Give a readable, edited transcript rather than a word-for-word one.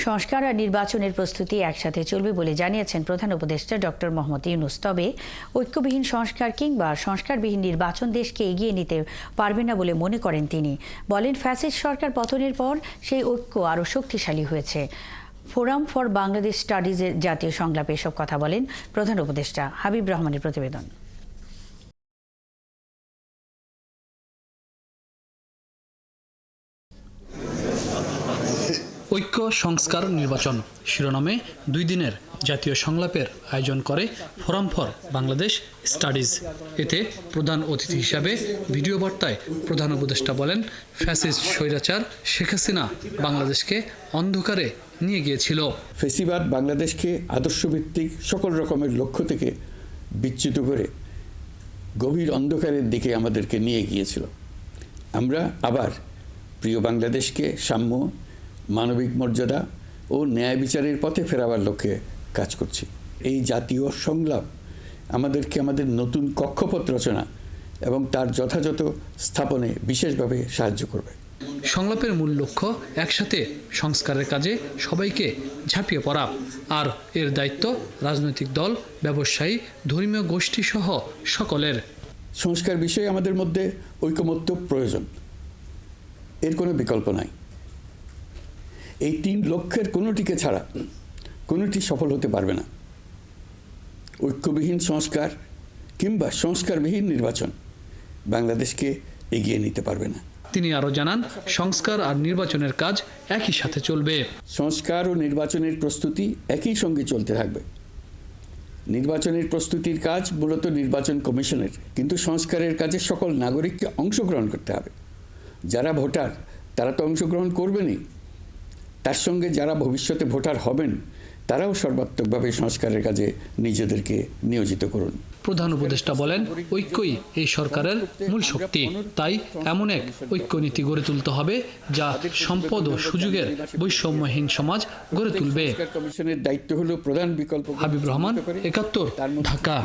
সংস্কার আর নির্বাচনের প্রস্তুতি একসাথে চলবে বলে জানিয়েছেন প্রধান উপদেষ্টা ডক্টর মোহাম্মদ ইউনূস। তবে ঐক্যবিহীন সংস্কার কিংবা সংস্কারবিহীন নির্বাচন দেশকে এগিয়ে নিতে পারবে না বলে মনে করেন তিনি। বলেন, ফ্যাসিস্ট সরকার পতনের পর সেই ঐক্য আরও শক্তিশালী হয়েছে। ফোরাম ফর বাংলাদেশ স্টাডিজের জাতীয় সংলাপে এসব কথা বলেন প্রধান উপদেষ্টা। হাবিব রহমানের প্রতিবেদন। ঐক্য, সংস্কার, নির্বাচন শিরোনামে 2 দিনের জাতীয় সংলাপের আয়োজন করে ফোরাম ফর বাংলাদেশ স্টাডিজ। এতে প্রধান অতিথি হিসাবে ভিডিও বার্তায় প্রধান উপদেষ্টা বলেন, ফ্যাসিস্ট স্বৈরাচার শেখ হাসিনা বাংলাদেশকে অন্ধকারে নিয়ে গিয়েছিল। ফ্যাসিবাদ বাংলাদেশকে আদর্শভিত্তিক সকল রকমের লক্ষ্য থেকে বিচ্যুত করে গভীর অন্ধকারের দিকে আমাদেরকে নিয়ে গিয়েছিল। আমরা আবার প্রিয় বাংলাদেশকে সাম্য, মানবিক মর্যাদা ও ন্যায় বিচারের পথে ফেরাবার লক্ষ্যে কাজ করছি। এই জাতীয় সংলাপ আমাদেরকে আমাদের নতুন কক্ষপথ রচনা এবং তার যথাযথ স্থাপনে বিশেষভাবে সাহায্য করবে। সংলাপের মূল লক্ষ্য একসাথে সংস্কারের কাজে সবাইকে ঝাঁপিয়ে পড়া। আর এর দায়িত্ব রাজনৈতিক দল, ব্যবসায়ী, ধর্মীয় গোষ্ঠী সহ সকলের। সংস্কার বিষয়ে আমাদের মধ্যে ঐকমত্য প্রয়োজন, এর কোনো বিকল্প নাই। এই 3 লক্ষ্যের কোনোটিকে ছাড়া কোনোটি সফল হতে পারবে না। ঐক্যবিহীন সংস্কার কিংবা সংস্কারবিহীন নির্বাচন বাংলাদেশকে এগিয়ে নিতে পারবে না। তিনি আরও জানান, সংস্কার আর নির্বাচনের কাজ একই সাথে চলবে। সংস্কার ও নির্বাচনের প্রস্তুতি একই সঙ্গে চলতে থাকবে। নির্বাচনের প্রস্তুতির কাজ মূলত নির্বাচন কমিশনের, কিন্তু সংস্কারের কাজে সকল নাগরিককে অংশগ্রহণ করতে হবে। যারা ভোটার তারা তো অংশগ্রহণ করবেনই, তার সঙ্গে যারা ভবিষ্যতে ভোটার হবেন তারাও সর্বাত্মকভাবে সংস্কারের কাজে নিজেদেরকে নিয়োজিত করুন। প্রধান উপদেষ্টা বলেন, ঐক্যই এই সরকারের মূল শক্তি। তাই এমন এক ঐক্যনীতি গড়ে তুলতে হবে যা সম্পদ ও সুযোগের বৈষম্যহীন সমাজ গড়ে তুলবে। কমিশনের দায়িত্ব হলো প্রধান বিকল্প। হাবিব রহমান, 71, ঢাকা।